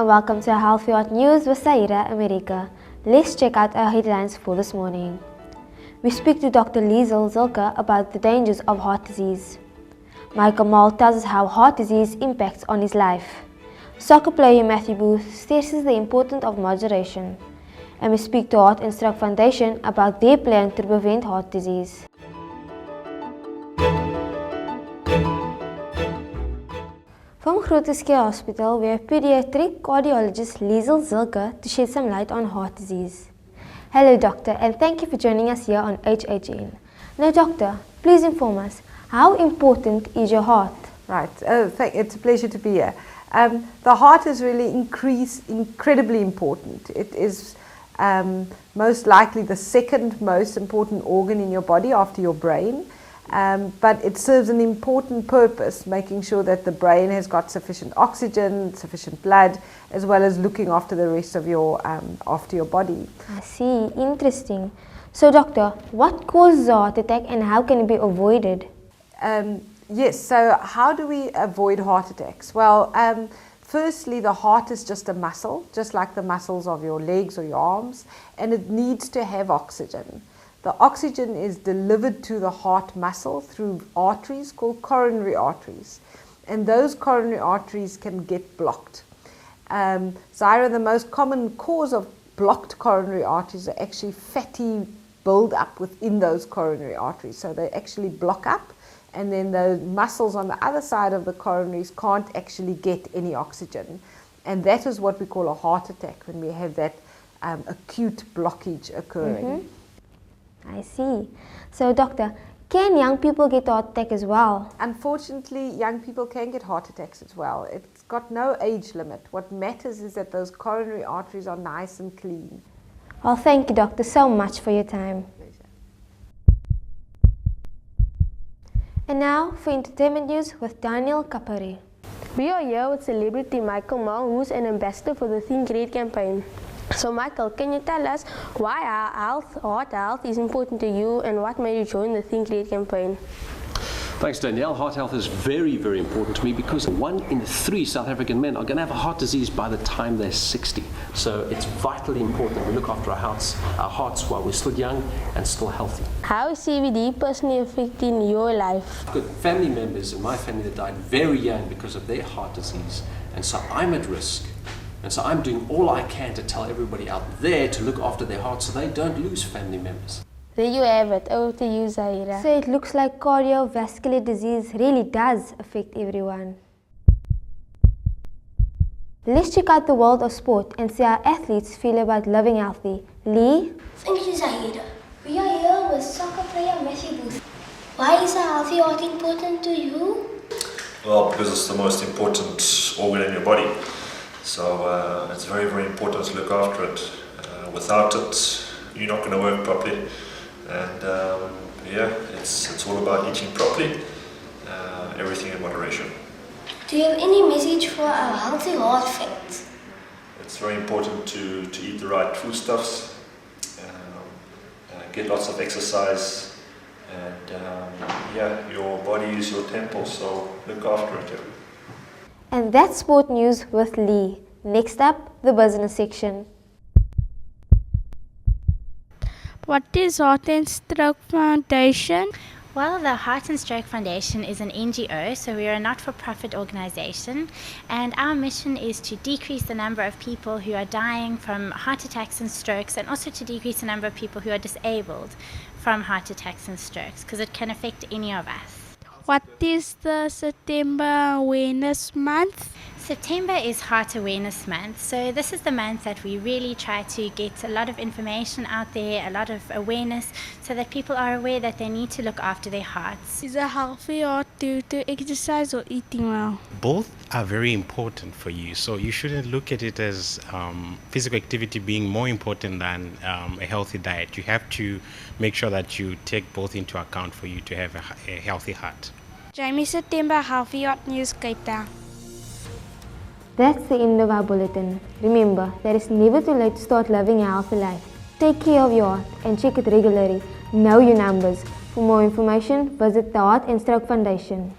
and welcome to Healthy Heart News with Saira America. Let's check out our headlines for this morning. We speak to Dr. Liesel Zilke about the dangers of heart disease. Michael Mall tells us how heart disease impacts on his life. Soccer player Matthew Booth stresses the importance of moderation. And we speak to Heart and Stroke Foundation about their plan to prevent heart disease. From Groote Hospital, we have pediatric cardiologist Liesel Zilke to shed some light on heart disease. Hello doctor, and thank you for joining us here on HHN. Now doctor, please inform us, how important is your heart? Right, it's a pleasure to be here. The heart is really incredibly important. It is most likely the second most important organ in your body after your brain. But it serves an important purpose, making sure that the brain has got sufficient oxygen, sufficient blood, as well as looking after the rest of your body. I see, interesting. So doctor, what causes a heart attack and how can it be avoided? Yes, so how do we avoid heart attacks? Well, firstly, the heart is just a muscle, just like the muscles of your legs or your arms, and it needs to have oxygen. The oxygen is delivered to the heart muscle through arteries called coronary arteries. And those coronary arteries can get blocked. Zaira, the most common cause of blocked coronary arteries are actually fatty build-up within those coronary arteries. So they actually block up, and then the muscles on the other side of the coronaries can't actually get any oxygen. And that is what we call a heart attack, when we have that acute blockage occurring. Mm-hmm. I see. So doctor, can young people get a heart attack as well? Unfortunately, young people can get heart attacks as well. It's got no age limit. What matters is that those coronary arteries are nice and clean. Well, thank you doctor so much for your time. Pleasure. And now for entertainment news with Daniel Kapari. We are here with celebrity Michael Mall, who's an ambassador for the Think Red campaign. So Michael, can you tell us why heart health is important to you and what made you join the Think Red campaign? Thanks Danielle. Heart health is very, very important to me because 1 in 3 South African men are going to have a heart disease by the time they're 60. So it's vitally important that we look after our hearts while we're still young and still healthy. How is CVD personally affecting your life? I've got family members in my family that died very young because of their heart disease, and so I'm at risk. And so I'm doing all I can to tell everybody out there to look after their hearts so they don't lose family members. There you have it. Over to you, Zaira. So it looks like cardiovascular disease really does affect everyone. Let's check out the world of sport and see how athletes feel about living healthy. Lee? Thank you, Zaira. We are here with soccer player Matthew Booth. Why is a healthy heart important to you? Well, because it's the most important organ in your body. So it's very, very important to look after it. Without it, you're not going to work properly. And yeah, it's all about eating properly, everything in moderation. Do you have any message for our healthy heart fans? It's very important to eat the right foodstuffs, get lots of exercise, and yeah, your body is your temple, so look after it. And that's sport news with Lee. Next up, the business section. What is Heart and Stroke Foundation? Well, the Heart and Stroke Foundation is an NGO, so we are a not-for-profit organization, and our mission is to decrease the number of people who are dying from heart attacks and strokes, and also to decrease the number of people who are disabled from heart attacks and strokes, because it can affect any of us. What is the September Awareness Month? September is Heart Awareness Month, so this is the month that we really try to get a lot of information out there, a lot of awareness, so that people are aware that they need to look after their hearts. Is a healthy heart due to exercise or eating well? Both are very important for you, so you shouldn't look at it as physical activity being more important than a healthy diet. You have to make sure that you take both into account for you to have a healthy heart. Jamie September Healthy Heart News, Cape Town. That's the end of our bulletin. Remember, that it's never too late to start living a healthy life. Take care of your heart and check it regularly. Know your numbers. For more information, visit the Heart and Stroke Foundation.